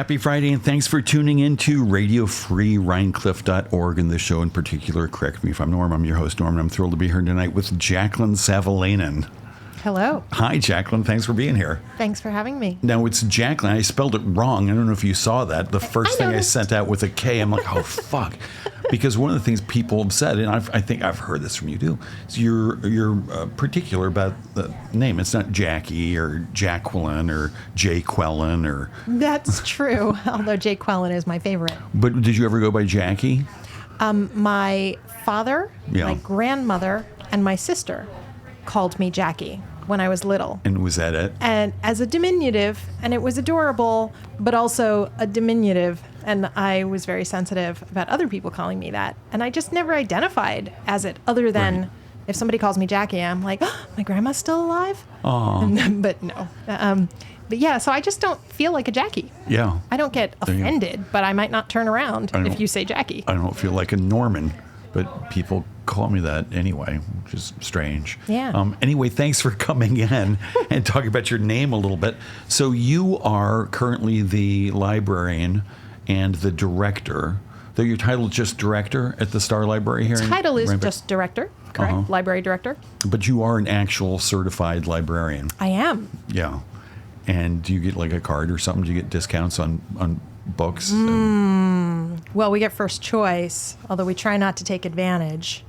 Happy Friday, and thanks for tuning in to RadioFreeRhinecliff.org and the show in particular. Correct me if I'm Norm. I'm your host, Norm, and I'm thrilled to be here tonight with Jaclyn Savolainen. Hello. Hi, Jaclyn. Thanks for being here. Thanks for having me. Now, it's Jaclyn. I spelled it wrong. I don't know if you saw that. The first thing I sent out with a K, I'm like, oh, fuck. Because one of the things people have said, and I think I've heard this from you too, is you're particular about the name. It's not Jackie or Jacqueline or Jaqueline or... That's true, although Jaqueline is my favorite. But did you ever go by Jackie? My father, my grandmother, and my sister called me Jackie when I was little. And was that it? And as a diminutive, and it was adorable, but also a diminutive, and I was very sensitive about other people calling me that. And I just never identified as it, other than if somebody calls me Jackie, I'm like, oh, my grandma's still alive? Aww. But no. But yeah, so I just don't feel like a Jackie. Yeah. I don't get offended, but I might not turn around if you say Jackie. I don't feel like a Norman, but people call me that anyway, which is strange. Yeah. Anyway, thanks for coming in and talking about your name a little bit. So you are currently the librarian and the director, though your title is just director at the Starr Library here in Title is Rhinebeck? just director, correct? Library director. But you are an actual certified librarian. I am. Yeah. And do you get like a card or something? Do you get discounts on books? Well, we get first choice, although we try not to take advantage.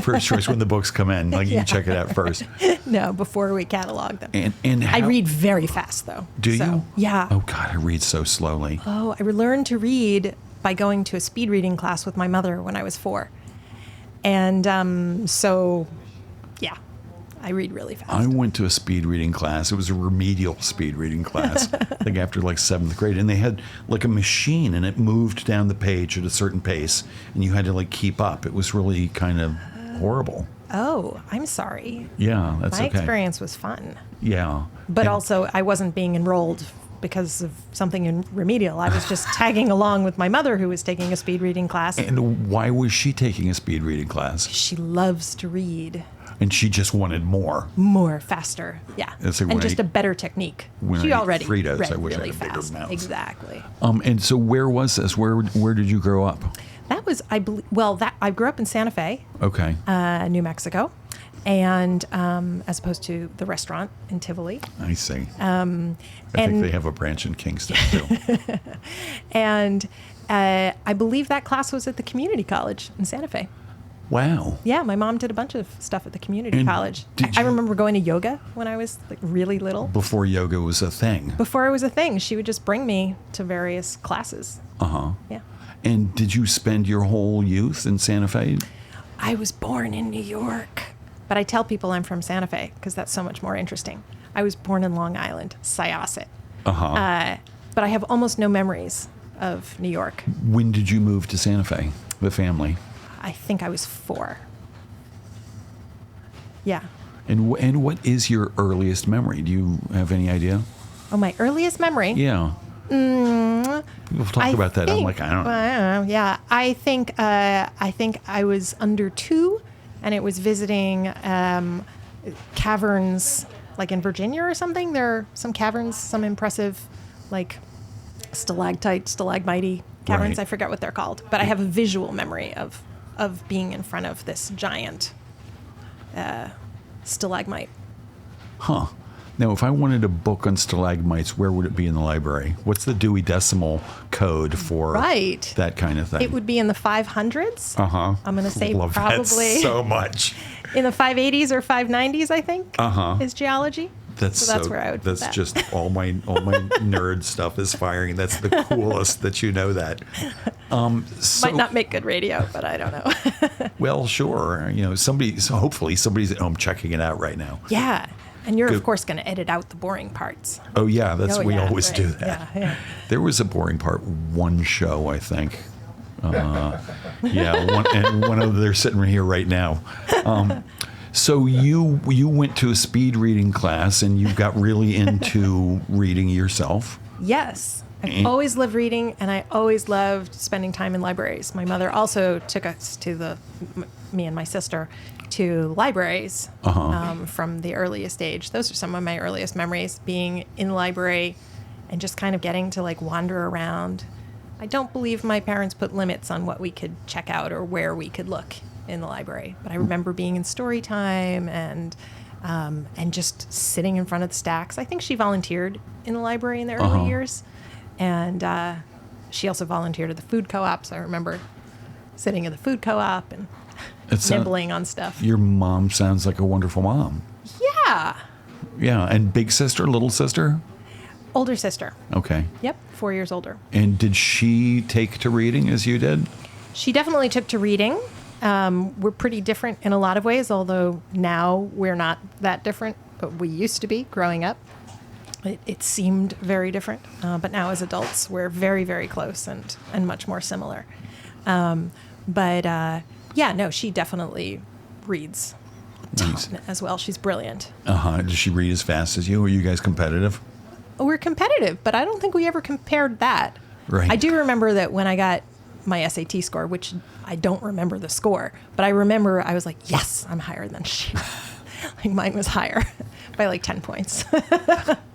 First choice when the books come in. Like you check it out first. No, before we catalog them. And I read very fast, though. Do you? Yeah. Oh, God, I read so slowly. Oh, I learned to read by going to a speed reading class with my mother when I was 4. And so, yeah, I read really fast. I went to a speed reading class. It was a remedial speed reading class, I think after like 7th grade. And they had like a machine and it moved down the page at a certain pace and you had to like keep up. It was really kind of horrible. Oh, I'm sorry. Yeah, that's My okay. experience was fun. Yeah. But also, I wasn't being enrolled because of something in remedial. I was just tagging along with my mother who was taking a speed reading class. And why was she taking a speed reading class? She loves to read. And she just wanted more. More, faster, yeah. It's like and just a better technique. When She already Fritos, read I wish really I had a fast. bigger mouth. Exactly. And so where was this? Where did you grow up? That was, I grew up in Santa Fe, Okay. New Mexico, and as opposed to the restaurant in Tivoli. I see. I think they have a branch in Kingston too. And I believe that class was at the community college in Santa Fe. Wow. Yeah, my mom did a bunch of stuff at the community college. I remember going to yoga when I was like really little. Before yoga was a thing. Before it was a thing, she would just bring me to various classes. Uh-huh. Yeah. And did you spend your whole youth in Santa Fe? I was born in New York, but I tell people I'm from Santa Fe because that's so much more interesting. I was born in Long Island, Syosset. Uh-huh. But I have almost no memories of New York. When did you move to Santa Fe, the family? I think I was 4. Yeah. And what is your earliest memory? Do you have any idea? Oh, my earliest memory? Yeah. We'll talk about that. I'm like, I don't know. Yeah, I think I was under 2, and it was visiting caverns, like in Virginia or something. There are some caverns, some impressive, like stalactite, stalagmite caverns. Right. I forget what they're called, but I have a visual memory of being in front of this giant stalagmite. Huh. Now, if I wanted a book on stalagmites, where would it be in the library? What's the Dewey Decimal Code for that kind of thing? It would be in the 500s. Uh-huh. I'm going to say Love probably that so much. In the 580s or 590s, I think, is geology. That's where I would put that. just all my nerd stuff is firing. That's the coolest that you know that. Might not make good radio, but I don't know. Well, sure. Hopefully somebody's at home checking it out right now. Yeah. And you're, of course, going to edit out the boring parts. Oh, yeah. We always do that. Yeah. There was a boring part one show, I think. One of they're sitting here right now. So you went to a speed reading class and you got really into reading yourself? Yes. I've always loved reading, and I always loved spending time in libraries. My mother also took us me and my sister, to libraries from the earliest age. Those are some of my earliest memories, being in the library and just kind of getting to like wander around. I don't believe my parents put limits on what we could check out or where we could look in the library. But I remember being in story time and just sitting in front of the stacks. I think she volunteered in the library in the early years. And she also volunteered at the food co-op. So I remember sitting at the food co-op and nibbling on stuff. Your mom sounds like a wonderful mom. Yeah. Yeah. And big sister, little sister? Older sister. Okay. Yep, 4 years older. And did she take to reading as you did? She definitely took to reading. We're pretty different in a lot of ways, although now we're not that different, but we used to be growing up. It seemed very different, but now as adults, we're very, very close and much more similar. She definitely reads a ton as well. She's brilliant. Does she read as fast as you? Are you guys competitive? We're competitive, but I don't think we ever compared that. Right. I do remember that when I got my SAT score, which I don't remember the score, but I remember I was like, yes, I'm higher than she. Like mine was higher by like 10 points.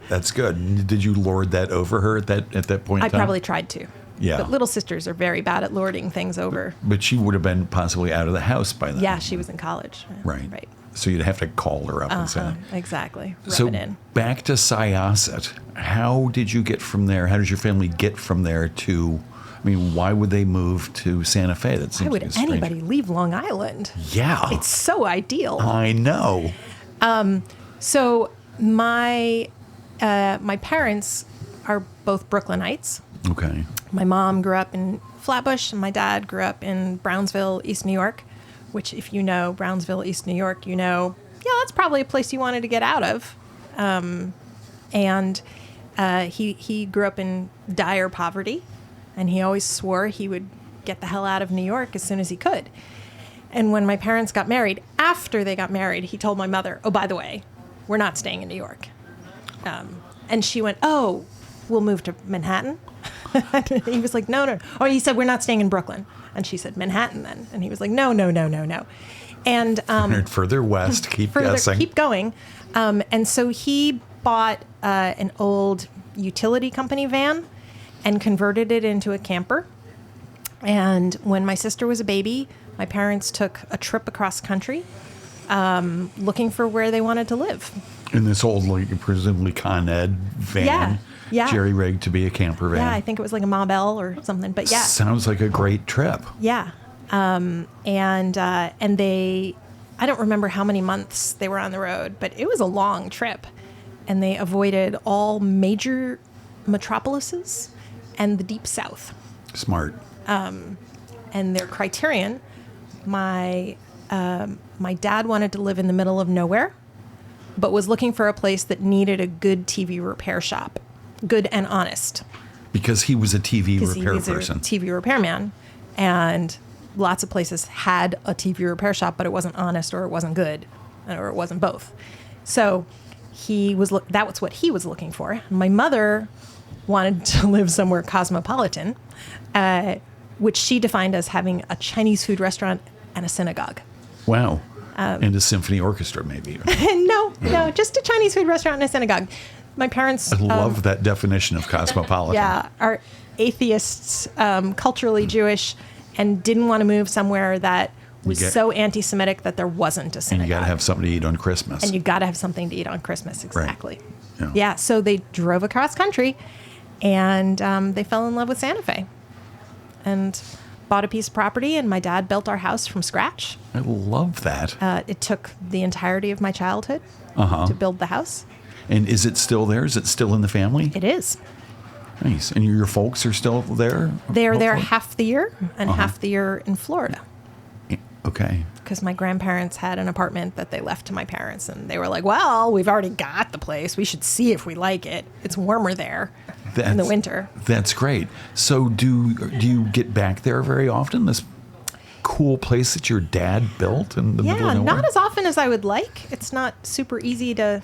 That's good. Did you lord that over her at that point in time? I probably tried to. Yeah. But little sisters are very bad at lording things over. But she would have been possibly out of the house by then. Yeah, she was in college. Right. So you'd have to call her up and say. Exactly. Rub So it in. back to Syosset. How did you get from there? How did your family get from there to, why would they move to Santa Fe? That seems Why would like a strange- anybody leave Long Island? Yeah. It's so ideal. I know. So my parents are both Brooklynites. Okay. My mom grew up in Flatbush, and my dad grew up in Brownsville, East New York, which if you know Brownsville, East New York, that's probably a place you wanted to get out of. He grew up in dire poverty, and he always swore he would get the hell out of New York as soon as he could. And when my parents got married, after they got married, he told my mother, oh, by the way, we're not staying in New York. And she went, oh, we'll move to Manhattan. He was like, no. Or he said, we're not staying in Brooklyn. And she said, Manhattan then. And he was like, no. And further west, keep guessing. Keep going. And so he bought an old utility company van and converted it into a camper. And when my sister was a baby, my parents took a trip across country looking for where they wanted to live. In this old, presumably Con Ed van. Yeah. Jerry-rigged to be a camper van. Yeah, I think it was like a Ma Bell or something. But yeah. Sounds like a great trip. Yeah. And they, I don't remember how many months they were on the road, but it was a long trip. And they avoided all major metropolises and the Deep South. Smart. And their criterion, my dad wanted to live in the middle of nowhere, but was looking for a place that needed a good TV repair shop. Good and honest. Because he was a TV repair he was person. A TV repairman. And lots of places had a TV repair shop, but it wasn't honest or it wasn't good or it wasn't both. So that was what he was looking for. My mother wanted to live somewhere cosmopolitan, which she defined as having a Chinese food restaurant and a synagogue. Wow. And a symphony orchestra, maybe. No, just a Chinese food restaurant and a synagogue. My parents... I love that definition of cosmopolitan. Yeah, are atheists, culturally Jewish, and didn't want to move somewhere that was so anti-Semitic that there wasn't a synagogue. And you got to have something to eat on Christmas. Exactly. Right. Yeah, so they drove across country, and they fell in love with Santa Fe. And bought a piece of property, and my dad built our house from scratch. I love that. It took the entirety of my childhood to build the house. And is it still there? Is it still in the family? It is. Nice. And your folks are still there? They're there half the year and half the year in Florida. Okay. Because my grandparents had an apartment that they left to my parents, and they were like, well, we've already got the place. We should see if we like it. It's warmer there in the winter. That's great. So do you get back there very often? This cool place that your dad built in the middle of nowhere? Not as often as I would like. It's not super easy to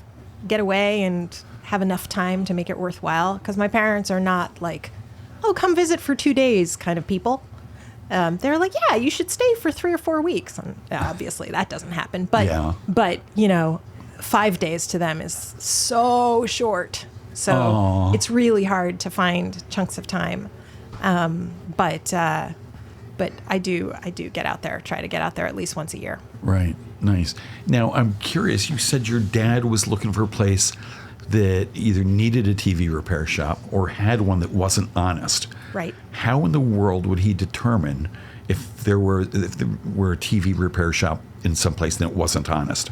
get away and have enough time to make it worthwhile, because my parents are not like, oh, come visit for 2 days kind of people. They're like, yeah, you should stay for 3 or 4 weeks. And obviously that doesn't happen. But 5 days to them is so short. So it's really hard to find chunks of time. But I do get out there, try to get out there at least once a year. Right. Nice. Now, I'm curious. You said your dad was looking for a place that either needed a TV repair shop or had one that wasn't honest. Right. How in the world would he determine if there were a TV repair shop in some place that wasn't honest?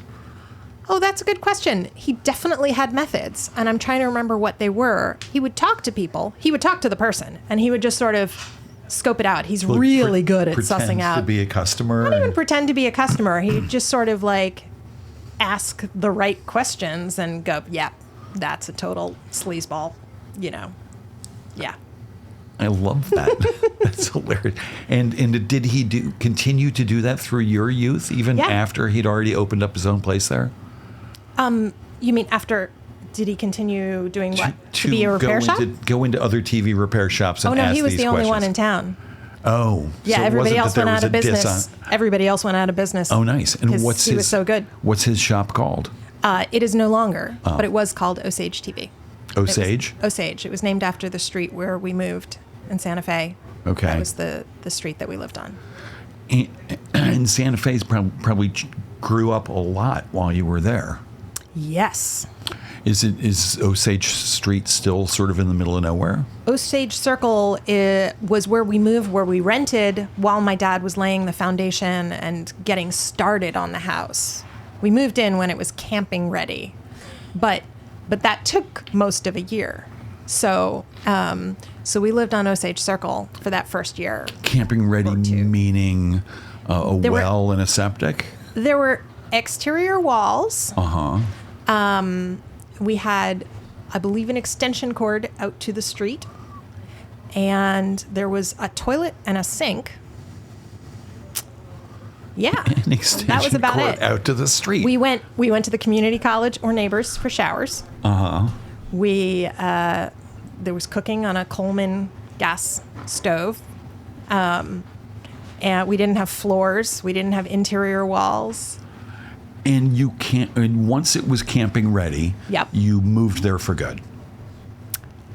Oh, that's a good question. He definitely had methods, and I'm trying to remember what they were. He would talk to people. He would talk to the person, and he would just sort of scope it out. He's Like really good at sussing pretend out. to be a customer. Not even pretend to be a customer. He'd just sort of like ask the right questions and go, yeah, that's a total sleazeball, Yeah. I love that. That's hilarious. And did he continue to do that through your youth, even after he'd already opened up his own place there? You mean after? Did he continue doing what? To be a repair shop? Go into other TV repair shops and ask these questions. Oh no, he was the only one in town. Oh, yeah. So everybody else went out of diss business. Everybody else went out of business. Oh, nice. And he was so good. What's his shop called? It is no longer, but it was called Osage TV. Osage? Osage. It was named after the street where we moved in Santa Fe. Okay. That was the street that we lived on. And Santa Fe's probably grew up a lot while you were there. Yes. Is Osage Street still sort of in the middle of nowhere? Osage Circle was where we moved, where we rented while my dad was laying the foundation and getting started on the house. We moved in when it was camping ready, but that took most of a year. So we lived on Osage Circle for that first year. Camping ready meaning well and a septic? There were exterior walls. We had, I believe, an extension cord out to the street, and there was a toilet and a sink. Yeah, An extension that was about cord it. Out to the street. We went to the community college or neighbors for showers. There was cooking on a Coleman gas stove, and we didn't have floors. We didn't have interior walls. And and once it was camping ready, you moved there for good.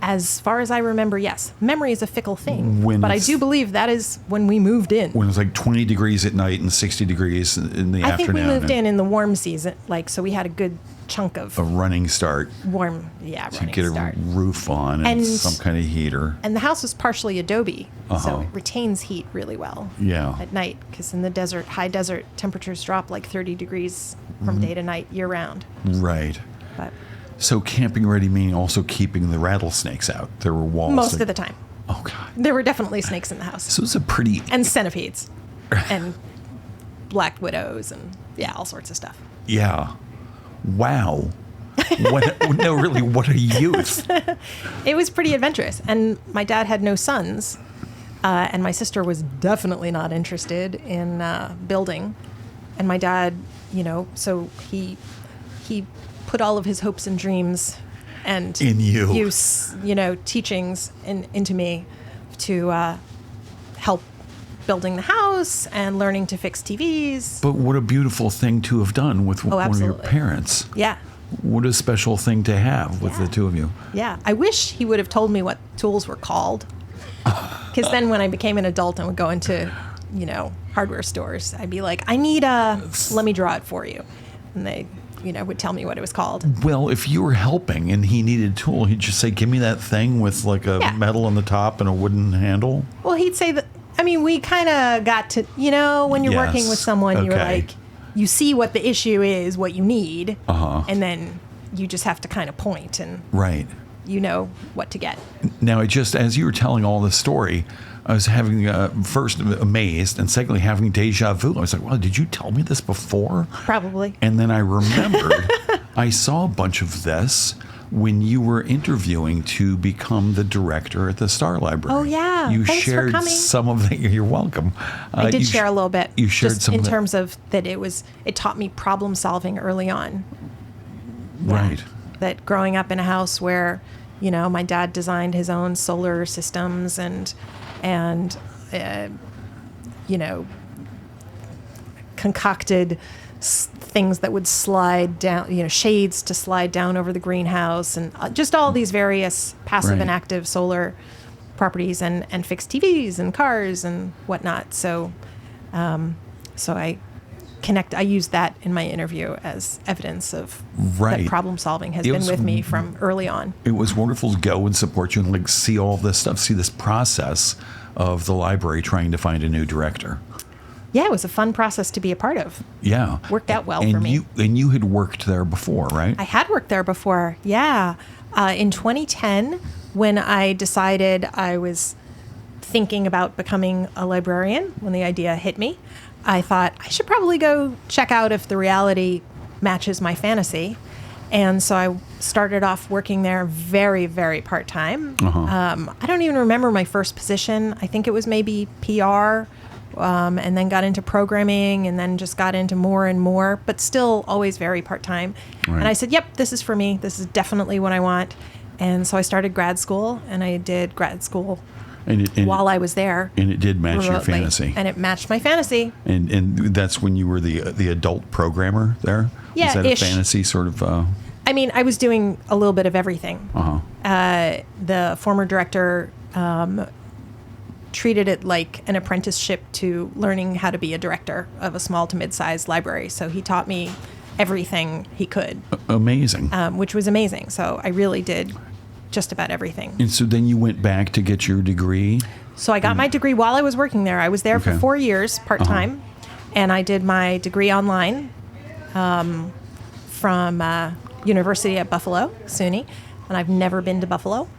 As far as I remember, yes. Memory is a fickle thing, but I do believe that is when we moved in. When it was like 20 degrees at night and 60 degrees in the afternoon. I think we moved in the warm season, so we had a good chunk of a running start. Warm, so running get start. A roof on and some kind of heater. And the house was partially adobe, so it retains heat really well at night, because in the desert, high desert, temperatures drop like 30 degrees from day to night year round. Right. But so camping ready meaning also keeping the rattlesnakes out. There were walls. Most of the time. Oh, God. There were definitely snakes in the house. So it was a pretty... And centipedes. And black widows and, all sorts of stuff. Yeah. Wow. What a youth. It was pretty adventurous. And my dad had no sons. And my sister was definitely not interested in building. And my dad, so he put all of his hopes and dreams and in you, teachings into me to help building the house and learning to fix TVs. But what a beautiful thing to have done with one of your parents. Yeah. What a special thing to have with the two of you. Yeah. I wish he would have told me what tools were called. Because then when I became an adult and would go into, hardware stores, I'd be like, I need let me draw it for you. And they, would tell me what it was called. Well, if you were helping and he needed a tool, he'd just say, give me that thing with like a metal on the top and a wooden handle. Well, he'd say that, we kind of got to, when you're working with someone, you're like, you see what the issue is, what you need, and then you just have to kind of point and you know what to get. Now, as you were telling all this story, I was having first amazed and secondly having deja vu. I was like, well, did you tell me this before? Probably. And then I remembered I saw a bunch of this when you were interviewing to become the director at the Starr Library. Oh, yeah. You Thanks shared for coming. Some of that. You're welcome. I did share a little bit. You shared just some in terms of that it taught me problem solving early on. Right. That growing up in a house where, my dad designed his own solar systems and concocted things that would slide down, shades to slide down over the greenhouse, and just all these various passive and active solar properties, and fixed TVs and cars and whatnot. So I use that in my interview as evidence of that problem solving has been with me from early on. It was wonderful to go and support you and like see all this stuff, see this process of the library trying to find a new director. Yeah, it was a fun process to be a part of. Yeah. Worked out well for me. And you had worked there before, right? I had worked there before, yeah. In 2010, when I decided I was thinking about becoming a librarian, when the idea hit me, I thought I should probably go check out if the reality matches my fantasy. And so I started off working there very, very part-time. I don't even remember my first position. I think it was maybe PR, and then got into programming, and then just got into more and more, but still always very part-time. Right. And I said, yep, this is for me. This is definitely what I want. And so I started grad school, and I did grad school while I was there. And it did match your fantasy. And it matched my fantasy. And that's when you were the adult programmer there? Yeah, is that a fantasy sort of... I mean, I was doing a little bit of everything. The former director treated it like an apprenticeship to learning how to be a director of a small to mid-sized library. So he taught me everything he could. Amazing. Which was amazing. So I really did just about everything. And so then you went back to get your degree? So I got my degree while I was working there. I was there for 4 years, part-time, and I did my degree online from University at Buffalo, SUNY, and I've never been to Buffalo.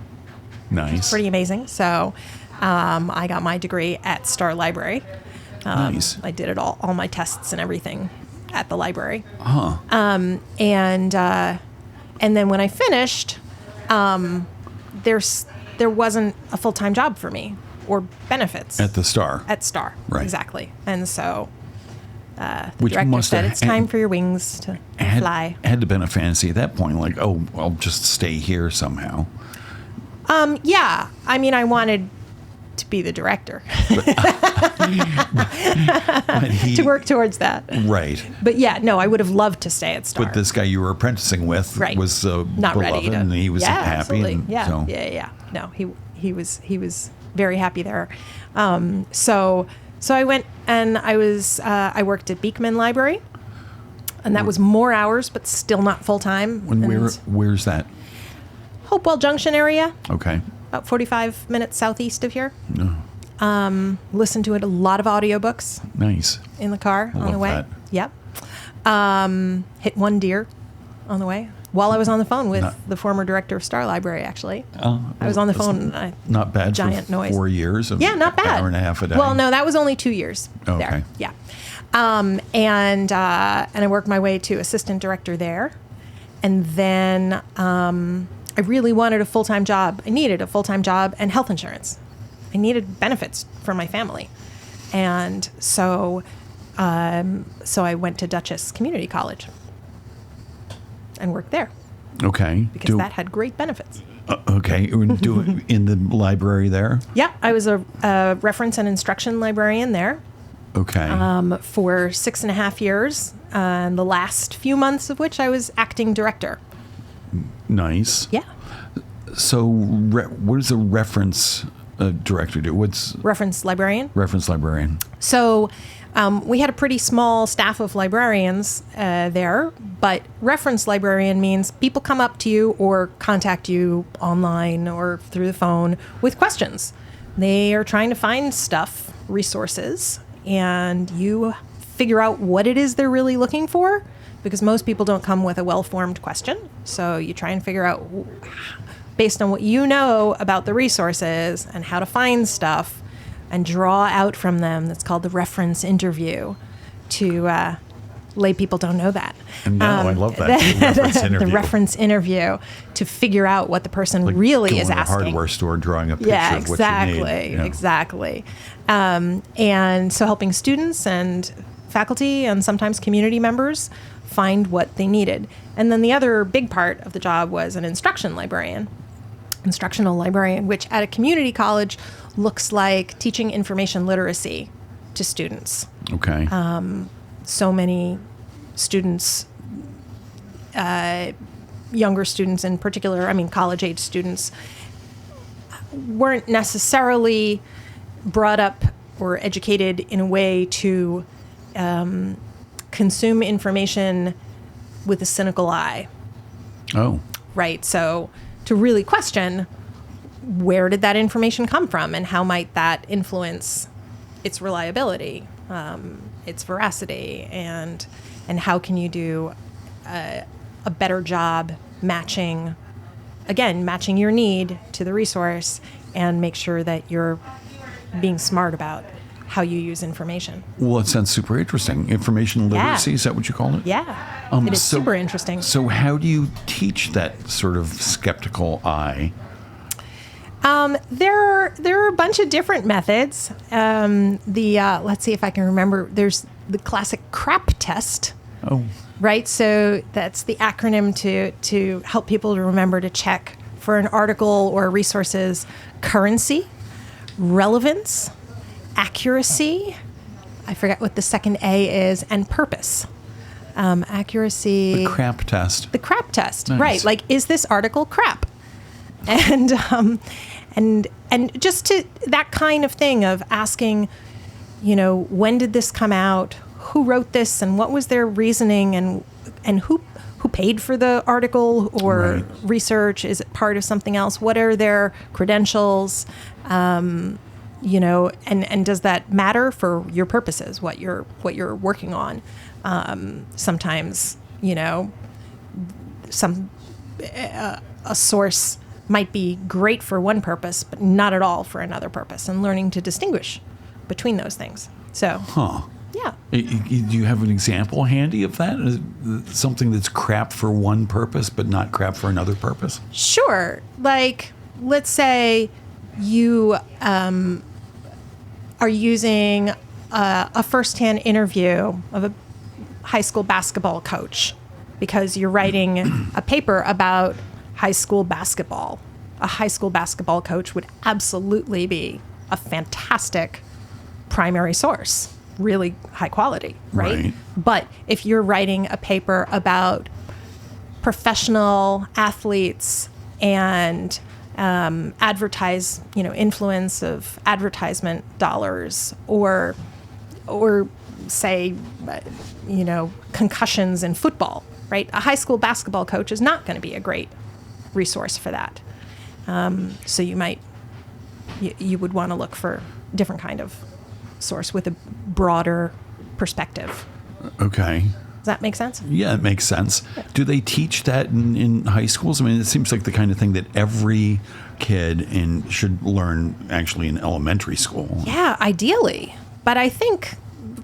Nice. It's pretty amazing. So I got my degree at Starr Library. Nice. I did it all my tests and everything at the library. Uh-huh. And then when I finished, there wasn't a full-time job for me or benefits. At the Starr. At Starr, right. Exactly. And so the Which director said, it's time for your wings to fly. Had to have been a fantasy at that point, like, oh, I'll just stay here somehow. Yeah. I mean, I wanted to be the director. To work towards that. Right. But yeah, no, I would have loved to stay at Starr. But this guy you were apprenticing with was not beloved, ready to, and he was happy. Absolutely. And yeah, so. Yeah. No, he was very happy there. So I went and I worked at Beekman Library, and that was more hours, but still not full time. Where's that? Hopewell Junction area. Okay. About 45 minutes southeast of here. No. Listened to it a lot of audiobooks. Nice. In the car on the way. That. Yep. Hit one deer on the way while I was on the phone with the former director of Starr Library, actually. I was on the phone. Not bad giant for noise. 4 years. Not bad. Hour and a half a day. Well, no, that was only 2 years okay. there. Yeah. And I worked my way to assistant director there. And then I really wanted a full-time job. I needed a full-time job and health insurance. I needed benefits for my family. And so I went to Dutchess Community College and worked there. Okay. Because that had great benefits. Okay. Do it in the library there? Yeah. I was a reference and instruction librarian there. Okay. For 6.5 years, and the last few months of which I was acting director. Nice. Yeah. So what does a reference director do? What's reference librarian? Reference librarian. So we had a pretty small staff of librarians there, but reference librarian means people come up to you or contact you online or through the phone with questions. They are trying to find stuff, resources, and you figure out what it is they're really looking for, because most people don't come with a well-formed question. So you try and figure out, based on what you know about the resources and how to find stuff, and draw out from them. That's called the reference interview. To lay people don't know that. No, I love that. The reference interview. The reference interview to figure out what the person really is asking. Going to a hardware store, drawing a picture of what you need. Yeah, exactly. And so helping students and faculty and sometimes community members find what they needed. And then the other big part of the job was an instructional librarian, which at a community college looks like teaching information literacy to students. Okay. so many students, younger students in particular, I mean college-age students, weren't necessarily brought up or educated in a way to consume information with a cynical eye. Oh. Right. So to really question, where did that information come from, and how might that influence its reliability, its veracity, and how can you do a better job matching your need to the resource, and make sure that you're being smart about how you use information. Well, it sounds super interesting. Information literacy, is that what you call it? Yeah. It is super interesting. So how do you teach that sort of skeptical eye? There are a bunch of different methods. Let's see if I can remember. There's the classic CRAP test. Oh. Right. So that's the acronym to help people to remember to check for an article or resource's currency, relevance, accuracy. I forget what the second A is, and purpose. Accuracy. The CRAP test. The CRAP test. Nice. Right. Like, is this article crap? And just to that kind of thing of asking, when did this come out? Who wrote this, and what was their reasoning, and who paid for the article or research? Is it part of something else? What are their credentials? And does that matter for your purposes? What you're working on? Sometimes, a source might be great for one purpose, but not at all for another purpose, and learning to distinguish between those things. So, yeah. Do you have an example handy of that? Something that's crap for one purpose, but not crap for another purpose? Sure. Like, let's say you are using a firsthand interview of a high school basketball coach because you're writing a paper about high school basketball. A high school basketball coach would absolutely be a fantastic primary source, really high quality, right? But if you're writing a paper about professional athletes and influence of advertisement dollars, or say, concussions in football, right? A high school basketball coach is not going to be a great resource for that. So you would want to look for a different kind of source with a broader perspective. Okay. Does that make sense? Yeah, it makes sense. Do they teach that in high schools? I mean, it seems like the kind of thing that every kid should learn actually in elementary school. Yeah, ideally. But I think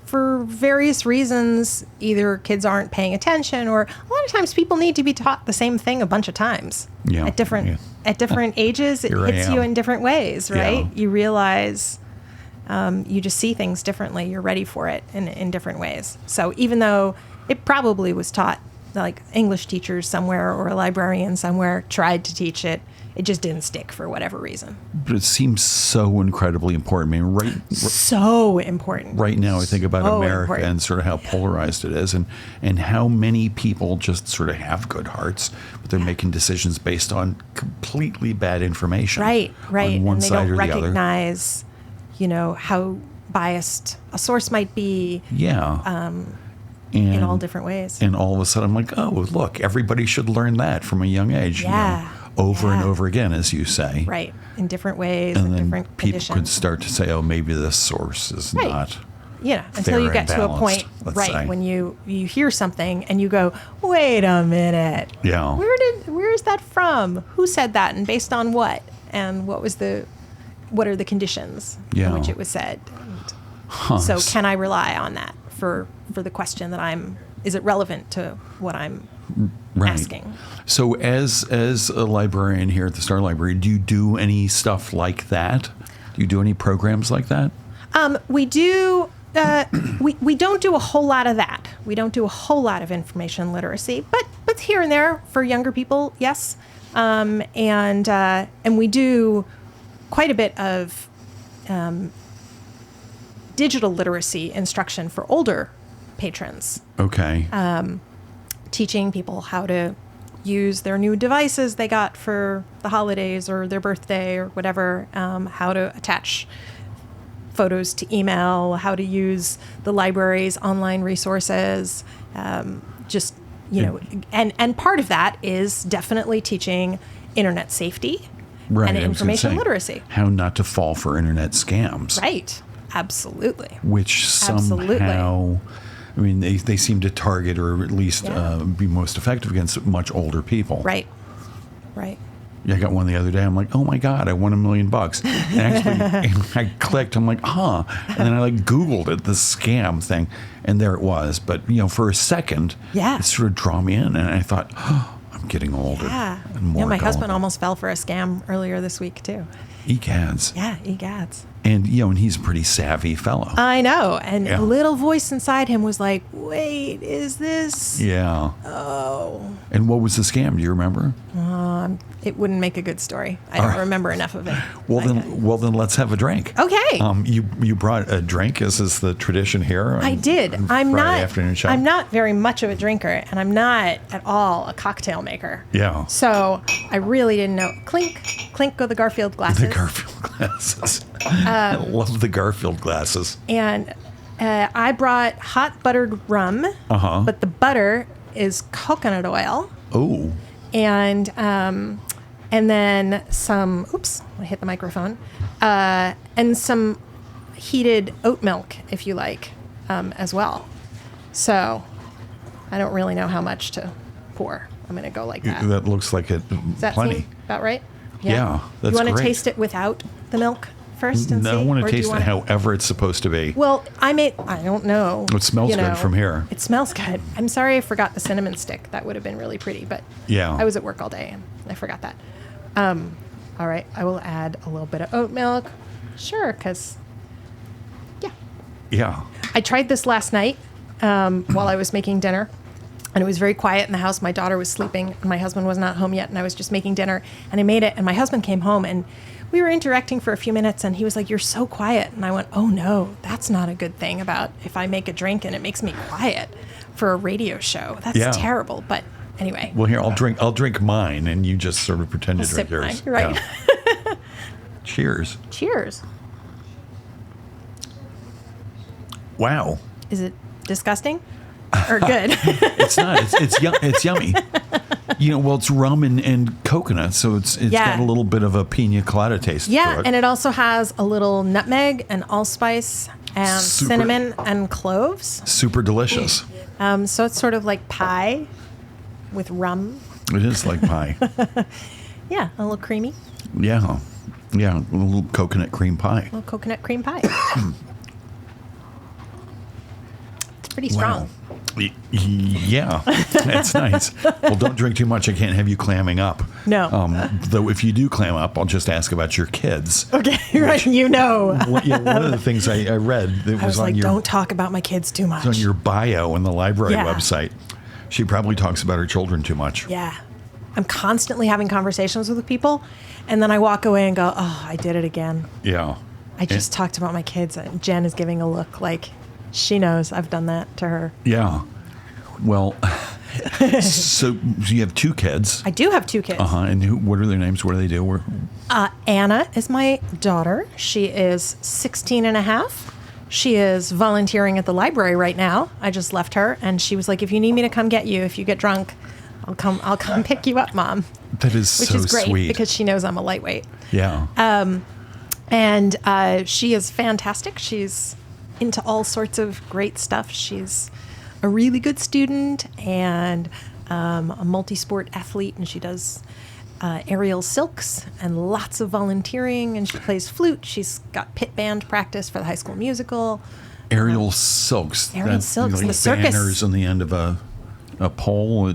for various reasons, either kids aren't paying attention, or a lot of times people need to be taught the same thing a bunch of times. Yeah. At different ages, it hits you in different ways, right? Yeah. You realize you just see things differently. You're ready for it in different ways. So even though it probably was taught, like English teachers somewhere or a librarian somewhere tried to teach it, it just didn't stick for whatever reason. But it seems so incredibly important. I mean, so important. Right now, I think about America important. And sort of how polarized it is, and how many people just sort of have good hearts, but they're making decisions based on completely bad information. Right. On one and they side don't or the other. recognize, how biased a source might be. Yeah. In all different ways. And all of a sudden, I'm like, oh, look, everybody should learn that from a young age. Yeah. Over and over again, as you say. Right. In different ways, and in then different people conditions. could start to say, oh, maybe this source is not until you get to a point, say. when you hear something and you go, wait a minute. Yeah. Where is that from? Who said that, and based on what? And what are the conditions in which it was said? So can I rely on that for the question that is it relevant to what I'm asking? So as a librarian here at the Starr Library, do you do any stuff like that? Do you do any programs like that? We do. We don't do a whole lot of that. We don't do a whole lot of information literacy, but here and there for younger people, yes. And we do quite a bit of digital literacy instruction for older patrons, Okay. teaching people how to use their new devices they got for the holidays or their birthday or whatever, how to attach photos to email, how to use the library's online resources, just, and part of that is definitely teaching internet safety Right, and I was gonna information say, literacy. How not to fall for internet scams. Right. Absolutely. Which somehow, I mean, they seem to target or at least be most effective against much older people. Right. Right. Yeah, I got one the other day. I'm like, oh my God, I won $1 million. And actually, I clicked. I'm like, huh. And then I Googled it, the scam thing, and there it was. But for a second, it sort of drew me in, and I thought, oh, I'm getting older. Yeah. And more my gullible. husband almost fell for a scam earlier this week too. Egads. Yeah, egads. And and he's a pretty savvy fellow. I know. And a little voice inside him was like, wait, is this? Yeah. Oh. And what was the scam? Do you remember? It wouldn't make a good story. I don't remember enough of it. Well then let's have a drink. Okay. You brought a drink, as is the tradition here. I did. I'm not very much of a drinker, and I'm not at all a cocktail maker. Yeah. So I really didn't know. Clink go the Garfield glasses. The Garfield glasses. I love the Garfield glasses. And I brought hot buttered rum, but the butter is coconut oil. Oh. And then some, oops, I hit the microphone, and some heated oat milk, if you like, as well. So I don't really know how much to pour. I'm going to go like that. That looks like it. Does that plenty. seem about right? Yeah, that's You want to great. taste it without the milk first and see? No, I want Or to do you taste it wanna- however it's supposed to be. Well, I don't know. It smells good from here. It smells good. I'm sorry I forgot the cinnamon stick. That would have been really pretty, but Yeah. I was at work all day and I forgot that. All right, I will add a little bit of oat milk. Sure, because, Yeah. I tried this last night while I was making dinner. And it was very quiet in the house. My daughter was sleeping, and my husband was not home yet, and I was just making dinner. And I made it, and my husband came home, and we were interacting for a few minutes, and he was like, "You're so quiet." And I went, "Oh no, that's not a good thing about if I make a drink and it makes me quiet for a radio show. That's terrible." But anyway. Well, here, I'll drink mine, and you just sort of pretend to drink sip mine, yours. right. Yeah. Cheers. Cheers. Wow. Is it disgusting or good? It's not. It's yummy. Well, it's rum and coconut, so it's got a little bit of a pina colada taste to it. And it also has a little nutmeg and allspice and cinnamon and cloves. Super delicious. So it's sort of like pie with rum. It is like pie. Yeah, a little creamy. Yeah. Yeah, a little coconut cream pie. A little coconut cream pie. It's pretty strong. Wow. Yeah, that's nice. Well, don't drink too much. I can't have you clamming up. No. Though if you do clam up, I'll just ask about your kids. Okay, right. One of the things I read that I was on like, your don't talk about my kids too much. on your bio on the library Yeah. website. She probably talks about her children too much. Yeah. I'm constantly having conversations with people, and then I walk away and go, "Oh, I did it again. Yeah. I just talked about my kids." And Jen is giving a look like she knows I've done that to her. Yeah. Well, so you have two kids. I do have two kids. And what are their names? What do they do? Anna is my daughter. She is 16 and a half. She is volunteering at the library right now. I just left her, and she was like, "If you need me to come get you, if you get drunk, I'll come pick you up, Mom." That is Which so is great sweet. because she knows I'm a lightweight. Yeah. And she is fantastic. She's into all sorts of great stuff. She's a really good student and a multi-sport athlete, and she does aerial silks and lots of volunteering, and she plays flute. She's got pit band practice for the High School Musical. Aerial silks. Aerial silks, like the circus. banners on the end of a pole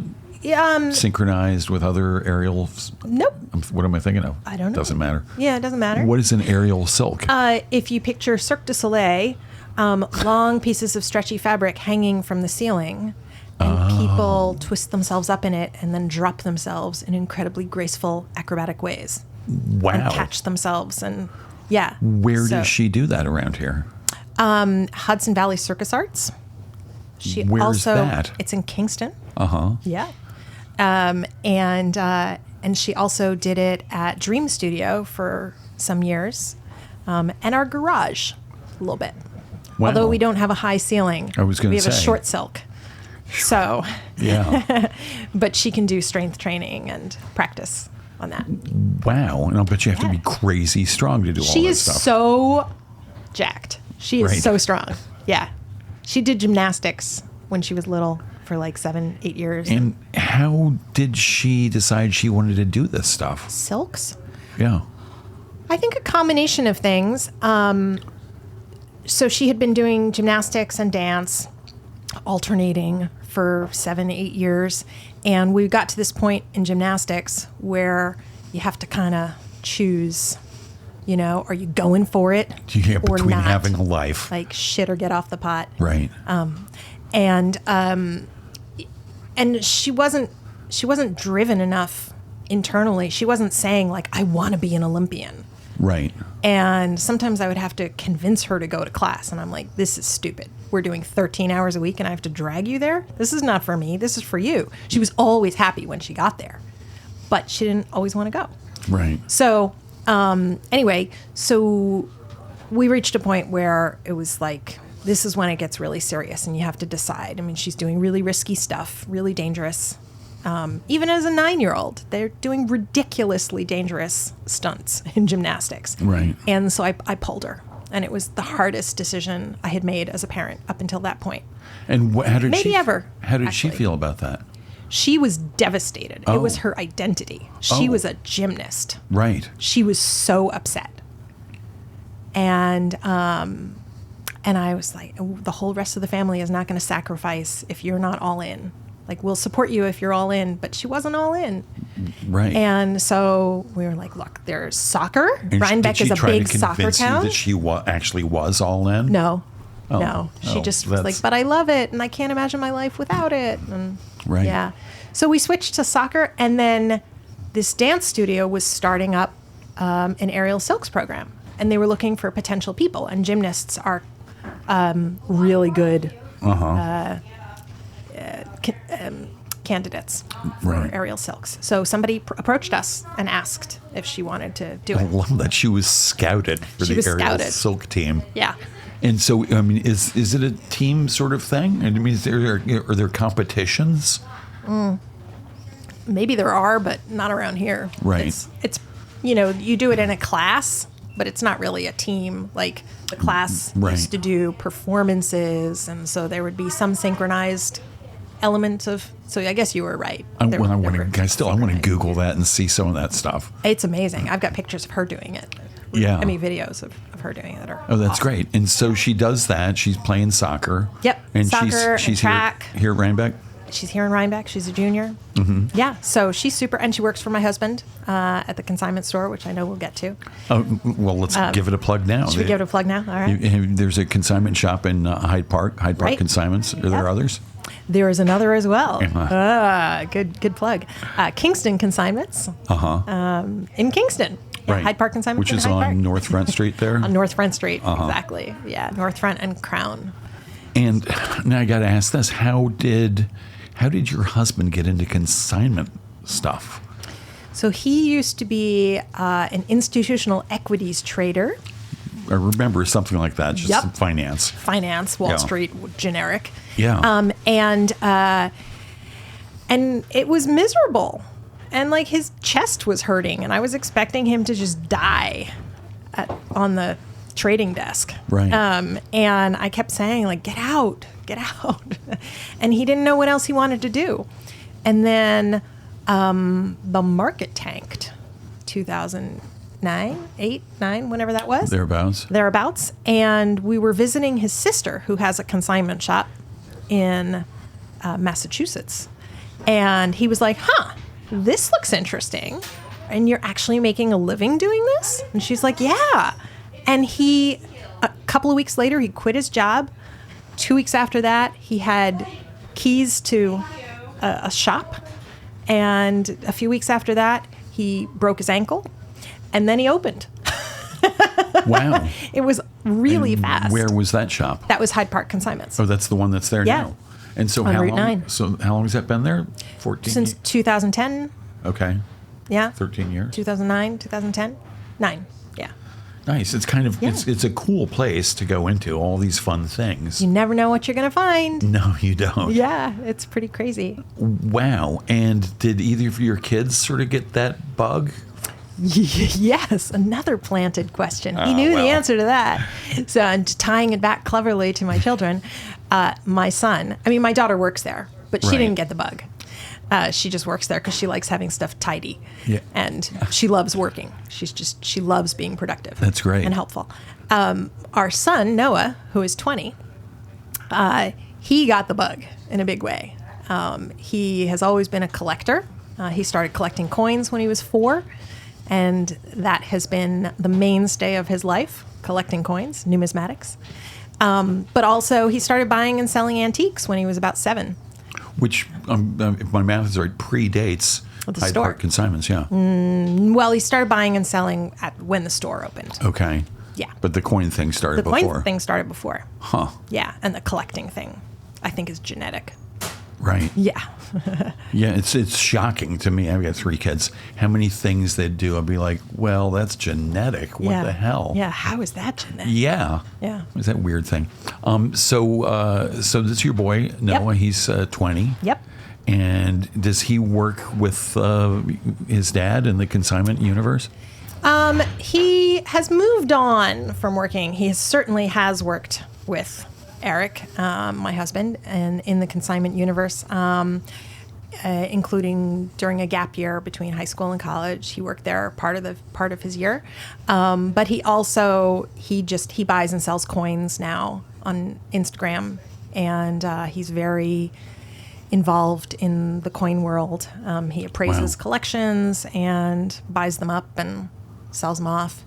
synchronized with other aerials. Nope. What am I thinking of? I don't know. Doesn't matter. Yeah, it doesn't matter. What is an aerial silk? If you picture Cirque du Soleil, long pieces of stretchy fabric hanging from the ceiling, and people twist themselves up in it and then drop themselves in incredibly graceful, acrobatic ways. Wow. And catch themselves. And yeah. Where does she do that around here? Hudson Valley Circus Arts. She Where's also, that? It's in Kingston. Uh-huh. Yeah. And she also did it at Dream Studio for some years, and our garage a little bit. Wow. Although we don't have a high ceiling. I was going We to have say. a short silk. So, Yeah. but she can do strength training and practice on that. Wow. And I'll bet you have to be crazy strong to do all She that is stuff. so jacked. She is Right. so strong. Yeah. She did gymnastics when she was little for like 7-8 years. And how did she decide she wanted to do this stuff? Silks? Yeah. I think a combination of things. So she had been doing gymnastics and dance, alternating for 7-8 years. And we got to this point in gymnastics where you have to kind of choose, are you going for it Yeah, or between not? having a life. Like shit or get off the pot. Right. And she wasn't driven enough internally. She wasn't saying like, I want to be an Olympian. Right. And sometimes I would have to convince her to go to class. And I'm like, this is stupid. We're doing 13 hours a week and I have to drag you there? This is not for me. This is for you. She was always happy when she got there, but she didn't always want to go. Right. So anyway, so we reached a point where it was like, this is when it gets really serious and you have to decide. I mean, she's doing really risky stuff, really dangerous. Even as a 9-year-old, they're doing ridiculously dangerous stunts in gymnastics. Right. And so I pulled her. And it was the hardest decision I had made as a parent up until that point. And how did Maybe she ever, How did she actually. feel about that? She was devastated. Oh. It was her identity. She Oh. was a gymnast. Right. She was so upset. And I was like, the whole rest of the family is not going to sacrifice if you're not all in. Like, we'll support you if you're all in. But she wasn't all in. Right. And so we were like, look, there's soccer. And Rhinebeck is a big soccer town. That she actually was all in? No. Oh. No. She Oh, just was like, that's- but I love it. And I can't imagine my life without it. And Right. yeah. So we switched to soccer. And then this dance studio was starting up an aerial silks program. And they were looking for potential people. And gymnasts are really good candidates for Right. aerial silks. So somebody approached us and asked if she wanted to do I it. love that she was scouted for She the was aerial scouted. silk team. Yeah. And so, I mean, is it a team sort of thing? I mean, are there competitions? Maybe there are, but not around here. Right. It's you do it in a class, but it's not really a team. Like the class Right. used to do performances, and so there would be some synchronized element of. So I guess you were right. I There were want to synchronized. Google that and see some of that stuff. It's amazing. I've got pictures of her doing it. Yeah. I mean, videos of her doing it that are. Oh, that's awesome. great. And so she does that. She's playing soccer. Yep. And Soccer and she's track. here at Rhinebeck. She's here in Rhinebeck. She's a junior. Mm-hmm. Yeah. So she's super, and she works for my husband at the consignment store, which I know we'll get to. Oh, well, let's give it a plug now. Should we give it a plug now? All right. There's a consignment shop in Hyde Park Right. Consignments. Are there Yep. others? There is another as well. Uh-huh. Good plug. Kingston Consignments in Kingston. Yeah, Right. Hyde Park Consignments Which in is Hyde on Park. North Front Street there. On North Front Street, exactly. Yeah, North Front and Crown. And now I got to ask this: How did your husband get into consignment stuff? So he used to be an institutional equities trader. I remember something like that, just Yep. some finance. Finance, Wall Yeah. Street, generic. Yeah. And it was miserable. And like his chest was hurting, and I was expecting him to just die on the trading desk. Right. And I kept saying, like, get out. And he didn't know what else he wanted to do. And then the market tanked 2009, 8, 9, whenever that was. Thereabouts. And we were visiting his sister, who has a consignment shop in Massachusetts. And he was like, this looks interesting. And you're actually making a living doing this? And she's like, yeah. And a couple of weeks later, he quit his job. 2 weeks after that, he had keys to a shop. And a few weeks after that, he broke his ankle. And then he opened. Wow. It was really And fast. Where was that shop? That was Hyde Park Consignments. Oh, that's the one that's there Yeah. now. And so On how Route long? 9. So how long has that been there? 14. Since 2010. Okay. Yeah. 13 years. 2009, 2010, 9. Yeah. Nice. It's kind of Yeah. it's a cool place to go into all these fun things. You never know what you're going to find. No, you don't. Yeah, it's pretty crazy. Wow. And did either of your kids sort of get that bug? Yes, another planted question. He knew well. the answer to that. So, and tying it back cleverly to my children, my son, I mean, my daughter works there, but she Right. didn't get the bug. She just works there because she likes having stuff tidy. Yeah. And she loves working. She loves being productive. That's great. And helpful. Our son, Noah, who is 20, he got the bug in a big way. He has always been a collector. He started collecting coins when he was 4. And that has been the mainstay of his life, collecting coins, numismatics. But also, he started buying and selling antiques when he was about 7. Which, if my math is right, predates The Hyde store. Park consignments. Yeah. Well, he started buying and selling when the store opened. Okay. Yeah. But the coin thing started The before. coin thing started before. Huh. Yeah, and the collecting thing, I think, is genetic. Right. Yeah. Yeah, it's shocking to me. I've got 3 kids. How many things they do, I'll be like, well, that's genetic. What yeah. the hell? Yeah, how is that genetic? Yeah. Yeah. It's that weird thing. So this is your boy, Noah. Yep. He's 20. Yep. And does he work with his dad in the consignment universe? He has moved on from working. He certainly has worked with Eric, my husband, and in the consignment universe, including during a gap year between high school and college. He worked there part of his year, but he also he buys and sells coins now on Instagram, and he's very involved in the coin world. He appraises Wow. collections and buys them up and sells them off.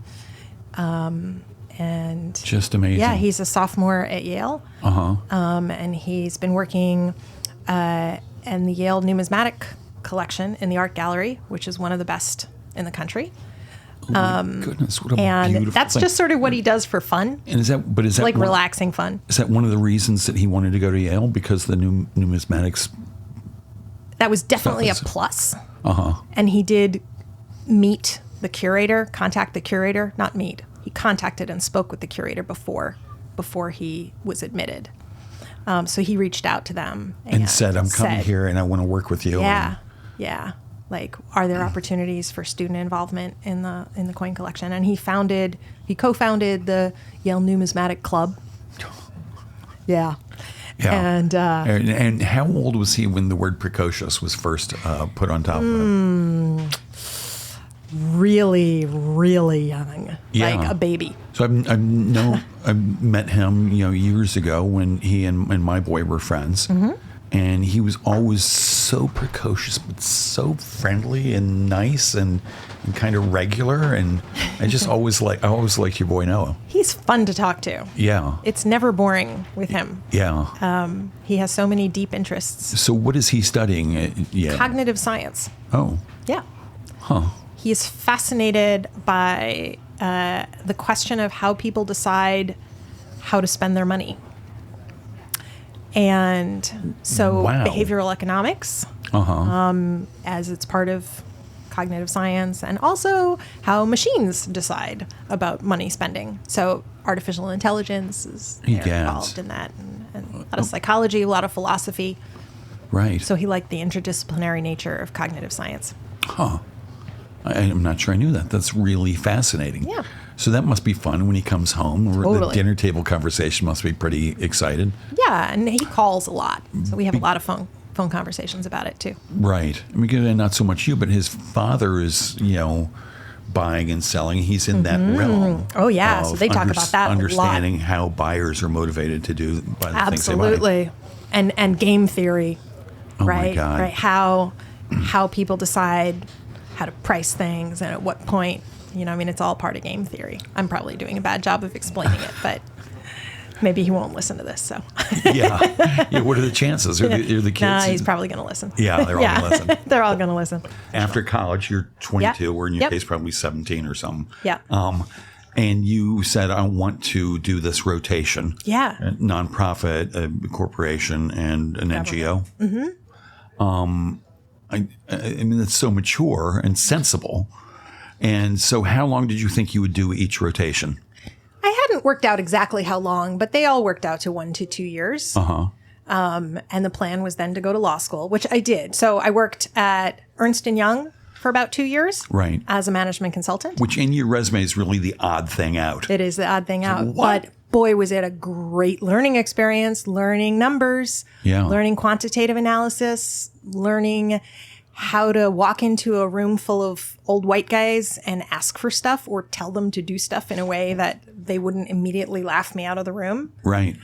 And Just amazing. yeah, he's a sophomore at Yale, and he's been working in the Yale numismatic collection in the art gallery, which is one of the best in the country. Oh my goodness, what a And beautiful that's thing. just sort of what he does for fun, And is that like one- relaxing fun. Is that one of the reasons that he wanted to go to Yale, because the numismatics? That was definitely a Stuff is- plus. Uh-huh. And he did contact the curator, not meet. He contacted and spoke with the curator before he was admitted. So he reached out to them And said, I'm coming here and I want to work with you. Yeah, yeah. Like, are there opportunities for student involvement in the coin collection? And he co-founded the Yale Numismatic Club. Yeah. Yeah. And how old was he when the word precocious was first put on top of him? really, really young, Yeah. like a baby. So I met him, years ago when he and my boy were friends, and he was always so precocious, but so friendly and nice and kind of regular. And I always liked your boy Noah. He's fun to talk to. Yeah, It's never boring with him. yeah. He has so many deep interests. So what is he studying? Yeah. Cognitive science. Oh, Yeah. huh. He is fascinated by the question of how people decide how to spend their money. And so Wow. behavioral economics, as it's part of cognitive science, and also how machines decide about money spending. So artificial intelligence is Yes. involved in that, and a lot of psychology, a lot of philosophy. Right. So he liked the interdisciplinary nature of cognitive science. Huh. I'm not sure I knew that. That's really fascinating. Yeah. So that must be fun when he comes home. The Totally. dinner table conversation must be pretty excited. Yeah, and he calls a lot. So we have a lot of phone conversations about it too. Right. I mean, not so much you, but his father is, buying and selling. He's in that realm. Oh, yeah. So of they talk about that a lot. understanding how buyers are motivated to do by the things they buy. Absolutely. And game theory, Oh my right? God. Right. How people decide how to price things and at what point, it's all part of game theory. I'm probably doing a bad job of explaining it, but maybe he won't listen to this. So Yeah. What are the chances? Are the kids? nah, he's probably going to listen. Yeah, they're all going to listen. They're all going to listen. After college, you're 22, Yep. or in your Yep. case, probably 17 or something. Yeah. And you said, I want to do this rotation. Yeah. A nonprofit, a corporation, and an NGO. I mean, that's so mature and sensible. And so how long did you think you would do each rotation? I hadn't worked out exactly how long, but they all worked out to 1 to 2 years. And the plan was then to go to law school, which I did. So I worked at Ernst & Young for about 2 years. Right. As a management consultant. Which in your resume is really the odd thing out. It is the odd thing out. what? But boy, was it a great learning experience, learning numbers, learning quantitative analysis, learning how to walk into a room full of old white guys and ask for stuff or tell them to do stuff in a way that they wouldn't immediately laugh me out of the room. Right.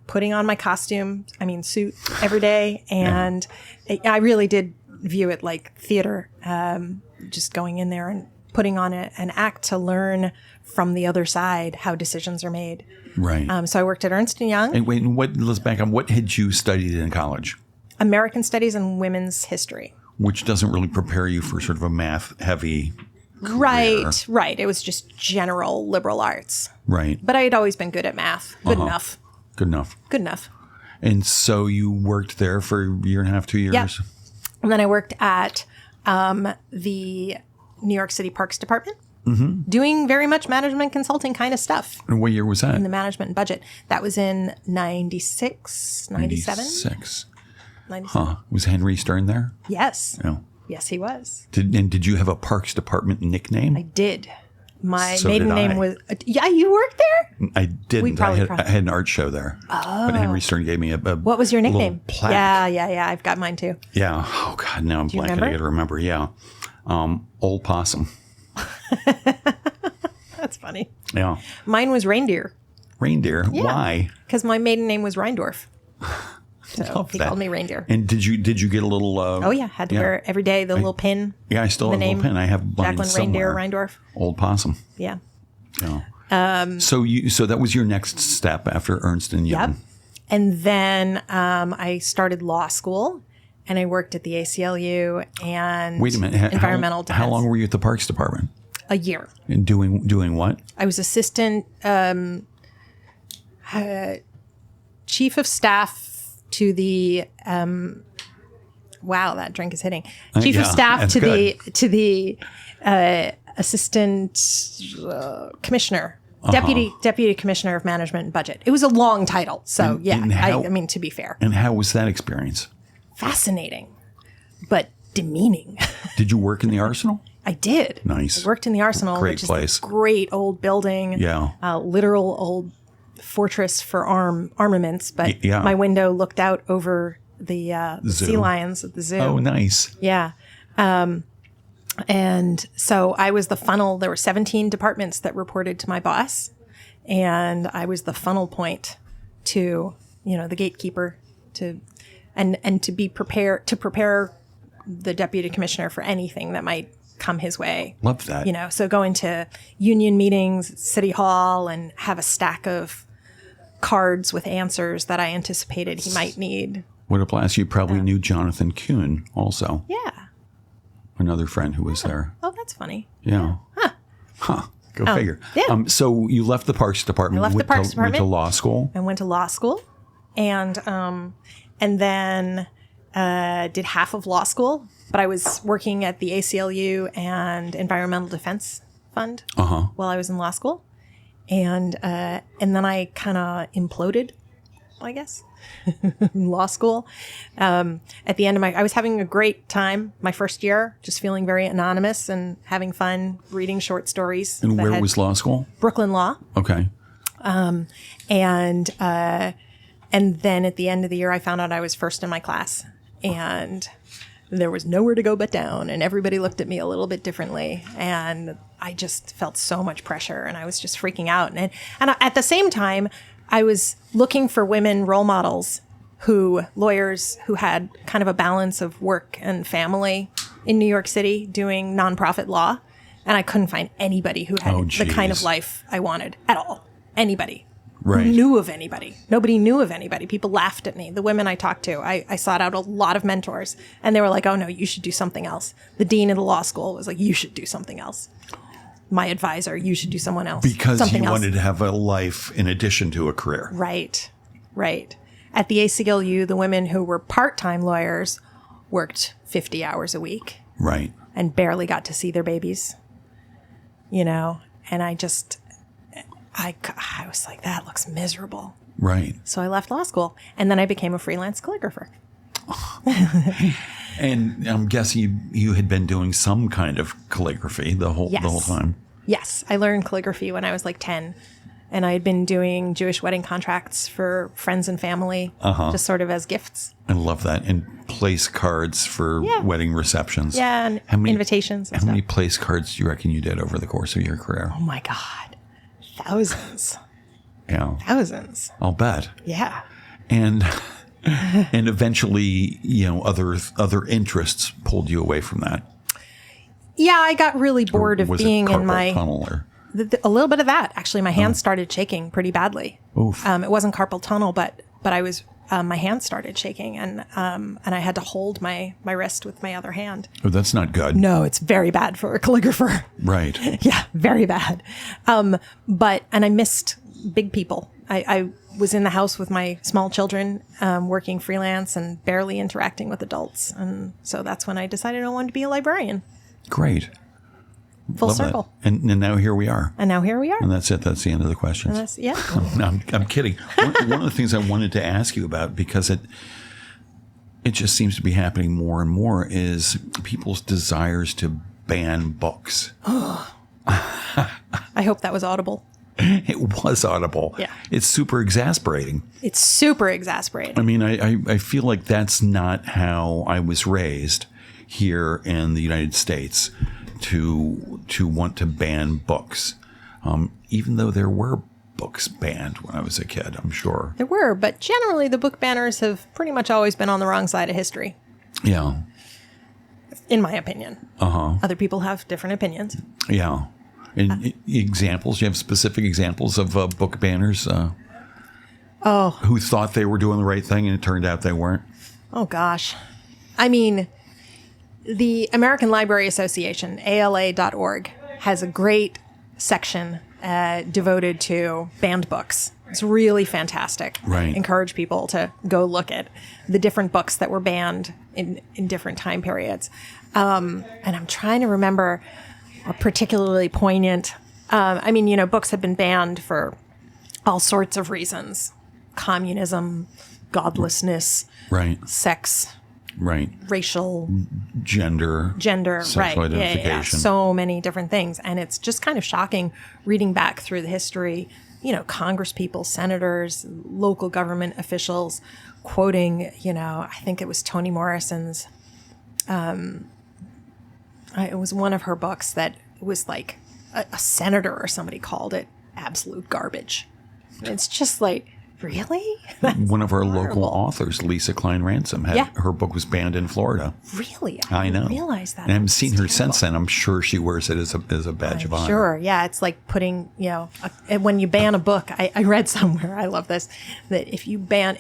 Putting on my suit every day. And I really did view it like theater, just going in there and putting on an act to learn from the other side how decisions are made. Right. So I worked at Ernst & Young. And wait, let's back up. What had you studied in college? American Studies and Women's History. Which doesn't really prepare you for sort of a math-heavy career. Right. It was just general liberal arts. Right. But I had always been good at math. Good enough. Good enough. And so you worked there for a year and a half, 2 years? Yep. And then I worked at the New York City Parks Department, doing very much management consulting kind of stuff. And what year was that? In the management and budget. That was in 96, 97? 96. 97. Huh. Was Henry Stern there? Yes. Oh. Yes, he was. Did you have a Parks Department nickname? I did. My So maiden did name I. was... Yeah, you worked there? I didn't. I had an art show there. Oh. But Henry Stern gave me a What was your nickname? little plaque. Yeah. I've got mine too. Yeah. Oh, God. Now I'm blanking. remember? I got to remember. Yeah. Old Possum. That's funny. Yeah. Mine was Reindeer. Reindeer. Yeah. Why? Because my maiden name was Reindorf. So Love he that. called me Reindeer. And did you get a little? Oh yeah, had to wear every day the little pin. Yeah, I still the have a name. little pin. I have mine Jaclyn somewhere. Reindeer Reindorf. Old Possum. Yeah. Yeah. So that was your next step after Ernst and Young. Yep. And then I started law school, and I worked at the ACLU and Wait a minute. environmental defense. How long were you at the Parks Department? A year. And doing what? I was assistant chief of staff to the wow, that drink is hitting. Chief of staff that's to good. the assistant commissioner, deputy commissioner of management and budget. It was a long title, so and how- I mean, to be fair, And how was that experience? fascinating, but demeaning. Did you work in the Arsenal? I did. Nice. I worked in the Arsenal, Great which is place. a great old building. Yeah. Literal old fortress for armaments, but Yeah. my window looked out over the Zoo. sea lions at the zoo. Oh, nice. Yeah. And so I was the funnel. There were 17 departments that reported to my boss, and I was the funnel point to, the gatekeeper and to be prepared to prepare the deputy commissioner for anything that might come his way. Love that. So going to union meetings at City Hall and have a stack of cards with answers that I anticipated he might need. What a blast. You probably knew Jonathan Kuhn also. Yeah. Another friend who was there. Oh, that's funny. Yeah. Huh. Go figure. yeah. So you left the Parks Department. I left the Parks Went to Department. law school. I went to law school and then did half of law school, but I was working at the ACLU and Environmental Defense Fund while I was in law school. And then I kind of imploded, I guess, in law school. At the end of I was having a great time my first year, just feeling very anonymous and having fun reading short stories. And that where had was law school? Brooklyn Law. Okay. And then at the end of the year, I found out I was first in my class, and there was nowhere to go but down, and everybody looked at me a little bit differently, and I just felt so much pressure, and I was just freaking out. And at the same time, I was looking for women role models, lawyers who had kind of a balance of work and family in New York City doing nonprofit law, and I couldn't find anybody who had the kind of life I wanted at all. Anybody. Right. Who knew of anybody. Nobody knew of anybody. People laughed at me. The women I talked to, I sought out a lot of mentors, and they were like, oh no, you should do something else. The dean of the law school was like, you should do something else. my advisor, you should do someone else. Because something you else. wanted to have a life in addition to a career. Right. At the ACLU, the women who were part-time lawyers worked 50 hours a week. Right. And barely got to see their babies, and I was like, that looks miserable. Right. So I left law school, and then I became a freelance calligrapher. And I'm guessing you had been doing some kind of calligraphy the whole time. Yes, I learned calligraphy when I was like 10, and I had been doing Jewish wedding contracts for friends and family, just sort of as gifts. I love that. And place cards for wedding receptions. Yeah, and invitations. And how many place cards do you reckon you did over the course of your career? Oh my God, thousands. Yeah, thousands. I'll bet. Yeah, and eventually, other interests pulled you away from that. Yeah, I got really bored of being in my tunnel or a little bit of that. Actually, my hands started shaking pretty badly. Oof. It wasn't carpal tunnel, but I was my hands started shaking, and I had to hold my wrist with my other hand. Oh, that's not good. No, it's very bad for a calligrapher. Right. Yeah, very bad. And I missed big people. I was in the house with my small children, working freelance and barely interacting with adults, and so that's when I decided I wanted to be a librarian. Great. Full Love circle. And now here we are. And now here we are. And that's it. That's the end of the questions. Yeah. No, I'm kidding. One of the things I wanted to ask you about, because it just seems to be happening more and more, is people's desires to ban books. I hope that was audible. It was audible. Yeah. It's super exasperating. It's super exasperating. I mean, I feel like that's not how I was raised here in the United States, to want to ban books, even though there were books banned when I was a kid, I'm sure. There were, but generally the book banners have pretty much always been on the wrong side of history. Yeah. In my opinion. Other people have different opinions. Yeah. And examples? You have specific examples of book banners who thought they were doing the right thing and it turned out they weren't? Oh, gosh. I mean, the American Library Association, ALA.org, has a great section devoted to banned books. It's really fantastic. Right. Encourage people to go look at the different books that were banned in different time periods. And I'm trying to remember a particularly poignant. Books have been banned for all sorts of reasons: communism, godlessness, right, sex, right, racial, gender, sexual right, identification. yeah, so many different things, and it's just kind of shocking reading back through the history. Congress people, senators, local government officials quoting. I think it was Toni Morrison's. It was one of her books that was like a senator or somebody called it absolute garbage. It's just like, really? One of our local authors, Lisa Klein Ransom, her book was banned in Florida. Really? I know. Didn't realize that. And I haven't seen her since then. I'm sure she wears it as a badge of honor. Sure. Yeah. It's like putting, when you ban a book, I read somewhere, I love this, that if you ban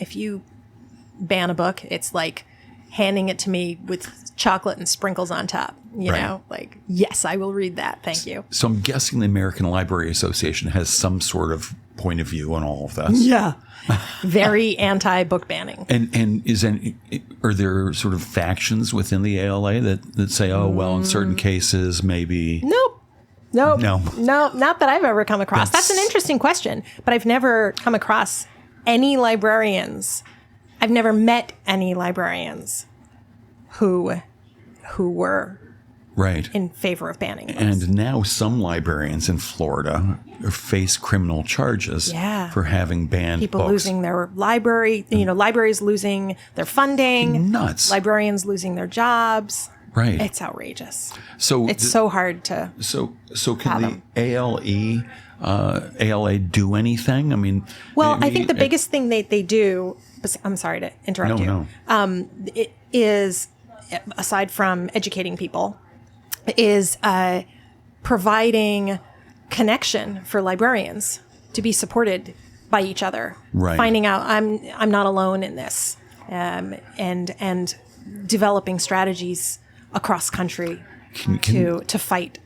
a book, it's like handing it to me with chocolate and sprinkles on top. Like, yes, I will read that. Thank you. So I'm guessing the American Library Association has some sort of point of view on all of this. Yeah. Very anti-book banning. And are there sort of factions within the ALA that say, oh, well, in certain cases, maybe... Nope. No. Not that I've ever come across. That's an interesting question, but I've never come across any librarians. I've never met any librarians who were right in favor of banning books. And now some librarians in Florida face criminal charges for having banned people books. Losing their library, libraries losing their funding, nuts. Librarians losing their jobs. Right. It's outrageous. So it's so hard to So can the ALA do anything? I mean, I think the biggest thing they do, I'm sorry to interrupt you. No. It is, aside from educating people, is providing connection for librarians to be supported by each other. Right. Finding out I'm not alone in this, and developing strategies across country to fight.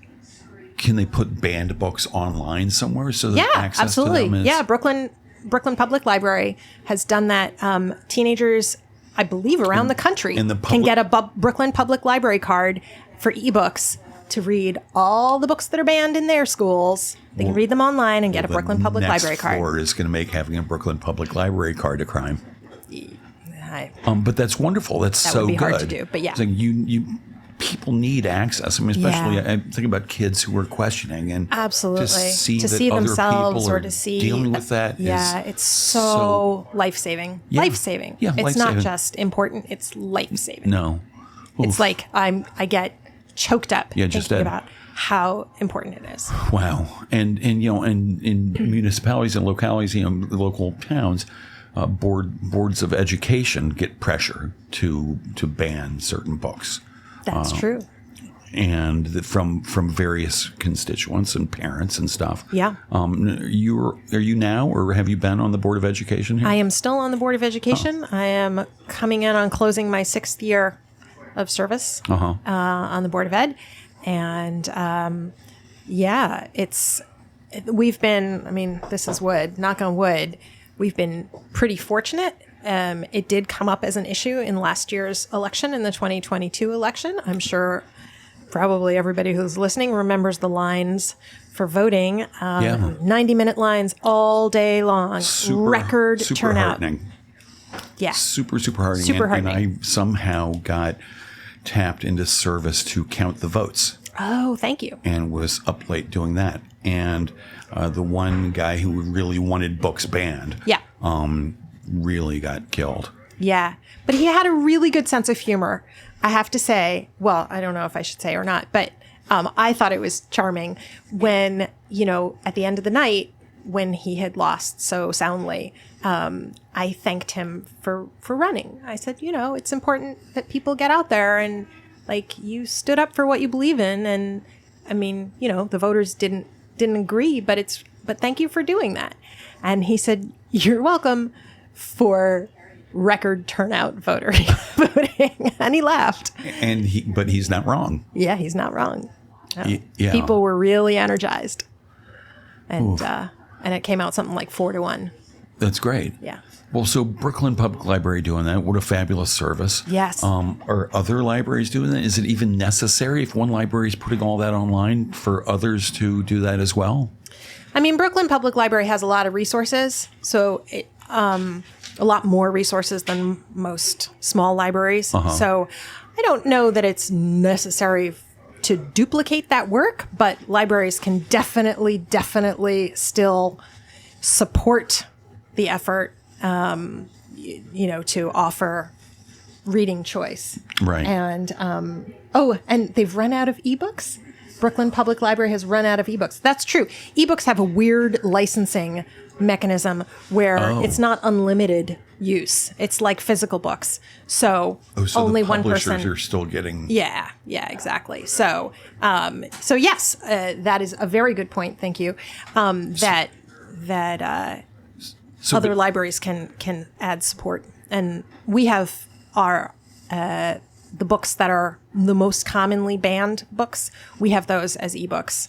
can they put banned books online somewhere so that access absolutely. to them is... Yeah, Brooklyn Public Library has done that. Teenagers, I believe, around the country can get a Brooklyn Public Library card for ebooks to read all the books that are banned in their schools. They can read them online and get a Brooklyn Public Library card. Florida is going to make having a Brooklyn Public Library card a crime. But that's wonderful. That's so good. That would be hard to do, but yeah. It's like people need access. I mean, especially I think about kids who are questioning and absolutely to see themselves other or people to see dealing with that. It's so life-saving. Yeah. Life-saving. Yeah, it's life-saving. not just important. It's life-saving. No, it's like I get choked up thinking about how important it is. Wow, and in municipalities and localities, the local towns. Boards of education get pressure to ban certain books. That's true. And from various constituents and parents and stuff. Yeah. Are you now, or have you been on the Board of Education here? I am still on the Board of Education. I am coming in on closing my 6th year of service on the Board of Ed. And we've been, I mean, this is wood, knock on wood, we've been pretty fortunate. It did come up as an issue in last year's election, in the 2022 election. I'm sure probably everybody who's listening remembers the lines for voting. 90-minute lines all day long. Record turnout. Heartening. Yeah. Super heartening. Super heartening. And I somehow got tapped into service to count the votes. Oh, thank you. And was up late doing that. And the one guy who really wanted books banned really got killed. Yeah. But he had a really good sense of humor. I have to say, well, I don't know if I should say or not, but I thought it was charming when, at the end of the night, when he had lost so soundly, I thanked him for running. I said, it's important that people get out there and, you stood up for what you believe in. And, I mean, the voters didn't agree, but thank you for doing that. And he said, you're welcome for record turnout voting. And he laughed. But he's not wrong. Yeah, he's not wrong. No. Yeah. People were really energized. And it came out something like 4-1. That's great. Yeah. Well, so Brooklyn Public Library doing that, what a fabulous service. Yes. Are other libraries doing that? Is it even necessary if one library is putting all that online for others to do that as well? I mean, Brooklyn Public Library has a lot of resources, so a lot more resources than most small libraries. So I don't know that it's necessary to duplicate that work, but libraries can definitely still support the effort, to offer reading choice. Right. And, and they've run out of ebooks. Brooklyn Public Library has run out of ebooks. That's true. Ebooks have a weird licensing mechanism where it's not unlimited use. It's like physical books. So only one person. Publishers are still getting. Yeah, exactly. So yes, that is a very good point. Thank you. That other libraries can add support, and we have our the books that are the most commonly banned books. We have those as ebooks.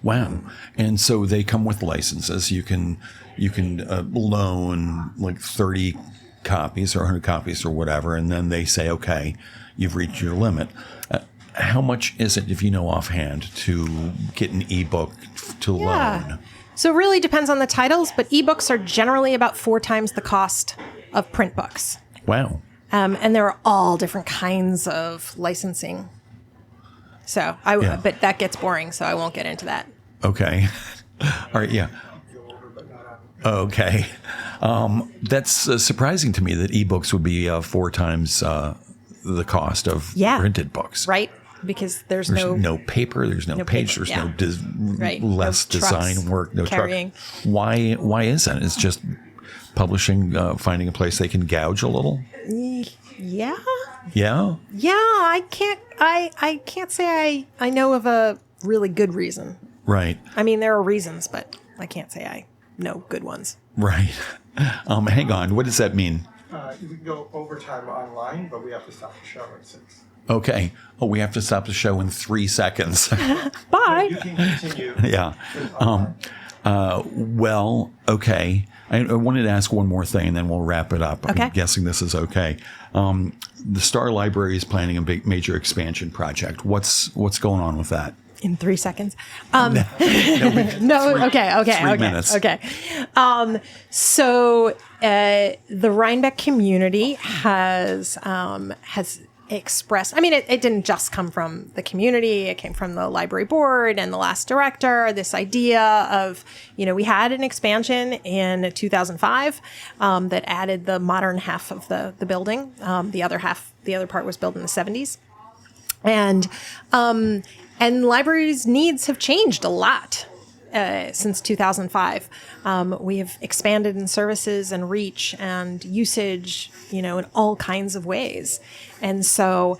Wow. And so they come with licenses. You can loan like 30 copies or 100 copies or whatever, and then they say, okay, you've reached your limit. How much is it, if you know offhand, to get an ebook to loan? So it really depends on the titles, but ebooks are generally about 4 times the cost of print books. Wow. And there are all different kinds of licensing. So but that gets boring, so I won't get into that. Okay. All right. Yeah. Okay. That's surprising to me that ebooks would be 4 times the cost of printed books. Right. Because there's no paper, there's no page, paper, there's less design work, no carrying. Truck. Why is that? It's just publishing finding a place they can gouge a little? Yeah. Yeah? Yeah, I can't say I know of a really good reason. Right. I mean, there are reasons, but I can't say I know good ones. Right. Hang on. What does that mean? You can go overtime online, but we have to stop the show at 6. Okay. Oh, we have to stop the show in 3 seconds. Bye. You can continue. Yeah. Well, okay. I wanted to ask one more thing, and then we'll wrap it up. Okay. I'm guessing this is okay. The Starr Library is planning a big, major expansion project. What's going on with that? In 3 seconds. No. Okay. 3 minutes. Okay. So the Rhinebeck community has expressed. I mean, it didn't just come from the community. It came from the library board and the last director. This idea of, we had an expansion in 2005 that added the modern half of the building. The other part was built in the 70s, and libraries' needs have changed a lot since 2005. We have expanded in services and reach and usage, in all kinds of ways. And so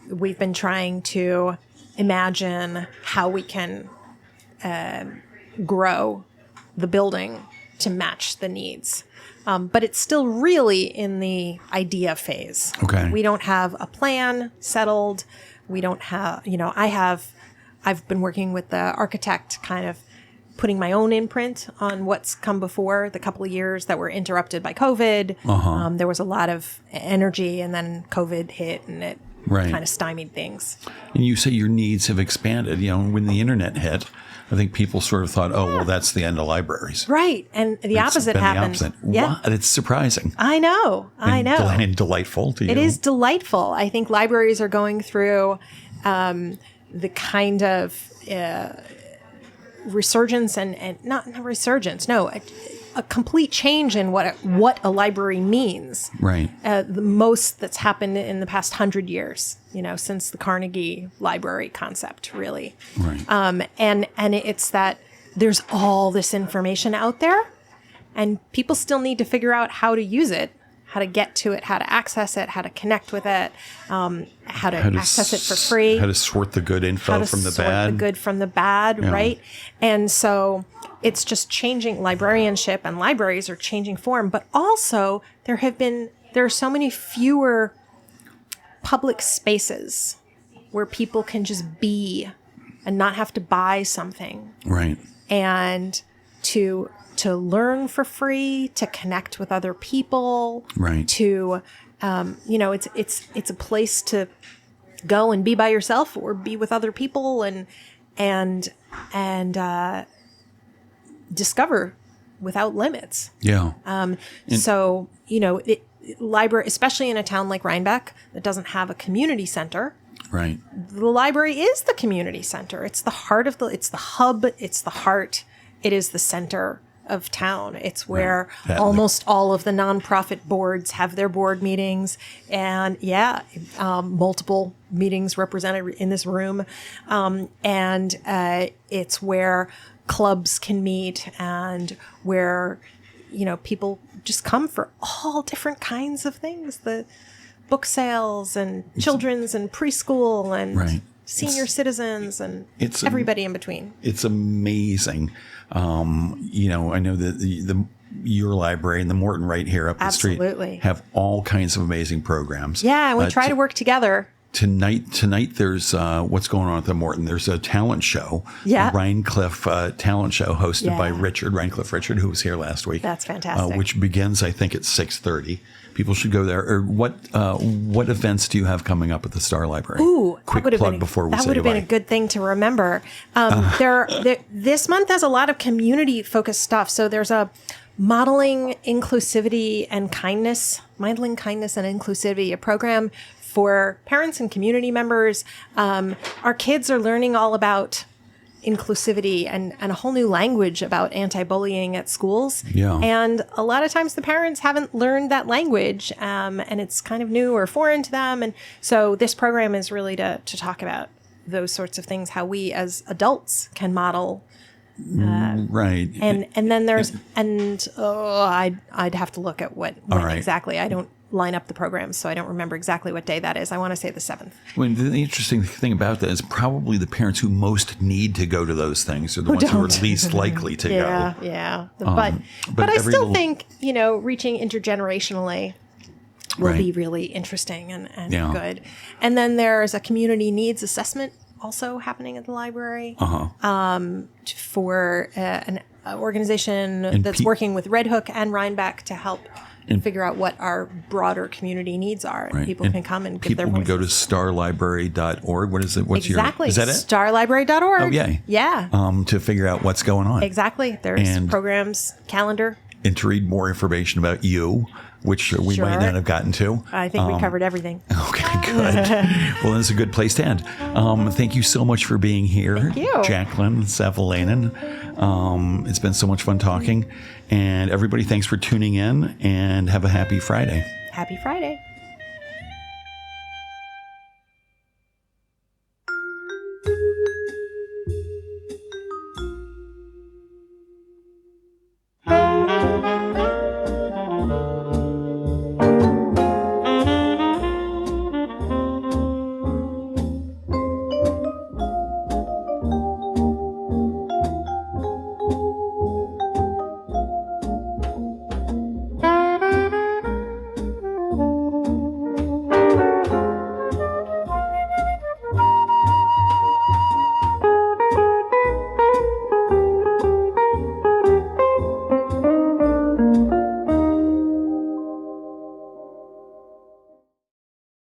we've been trying to imagine how we can grow the building to match the needs. But it's still really in the idea phase. Okay. We don't have a plan settled. We don't have, I've been working with the architect, kind of putting my own imprint on what's come before the couple of years that were interrupted by COVID. There was a lot of energy, and then COVID hit, and it kind of stymied things. And you say your needs have expanded. When the internet hit, I think people sort of thought, oh, well, that's the end of libraries. Right. And the opposite happened. The opposite. Yeah. What? It's surprising. I know. And delightful to you. It is delightful. I think libraries are going through the kind of resurgence and not resurgence, no, a complete change in what a library means. Right. The most that's happened in the past 100 years, since the Carnegie Library concept, really. Right. And it's that there's all this information out there, and people still need to figure out how to use it, how to get to it, how to access it, how to connect with it, how to access it for free. How to sort the good info from the bad. Sort the good from the bad, right? And so it's just changing. Librarianship and libraries are changing form, but also there are so many fewer public spaces where people can just be and not have to buy something. Right. And to learn for free, to connect with other people, right? To, it's a place to go and be by yourself or be with other people and discover without limits. Yeah. So library, especially in a town like Rhinebeck that doesn't have a community center. Right. The library is the community center. It's the heart of it's the hub. It's the heart. It is the center of town. It's where almost all of the nonprofit boards have their board meetings, and multiple meetings represented in this room. And it's where clubs can meet, and where, people just come for all different kinds of things. The book sales and children's and preschool and senior citizens and everybody in between. It's amazing. I know that your library and the Morton right here up the street have all kinds of amazing programs. Yeah, and we try to work together. Tonight there's what's going on at the Morton. There's a talent show, the Rhinecliff talent show hosted by Rhinecliff, who was here last week. That's fantastic. Which begins, I think, at 6:30. People should go there. Or what events do you have coming up at the Starr Library? Ooh, quick plug before we say that would have been a good thing to remember. This month has a lot of community-focused stuff. So there's a modeling inclusivity and kindness, a program for parents and community members. Our kids are learning all about inclusivity and a whole new language about anti-bullying at schools. Yeah. And a lot of times the parents haven't learned that language, and it's kind of new or foreign to them. And so this program is really to talk about those sorts of things, how we as adults can model. Right. And then there's, I'd have to look at when exactly. I don't line up the programs, so I don't remember exactly what day that is. I want to say the 7th. Well, the interesting thing about that is probably the parents who most need to go to those things are the ones who are least likely to go. Yeah. But I still think, reaching intergenerationally will be really interesting and Yeah. good. And then there's a community needs assessment also happening at the library for an organization that's working with Red Hook and Rhinebeck to help figure out what our broader community needs are. And people can come and give their voices. People can go to starlibrary.org. What is it? What's exactly. Is that it? Starlibrary.org. Oh, yay. Yeah. To figure out what's going on. Exactly. There's programs, calendar. And to read more information about you, which we might not have gotten to. I think we covered everything. Okay, good. Well, that's a good place to end. Thank you so much for being here, Thank you. Jaclyn Savolainen. It's been so much fun talking. And everybody, thanks for tuning in, and have a happy Friday. Happy Friday.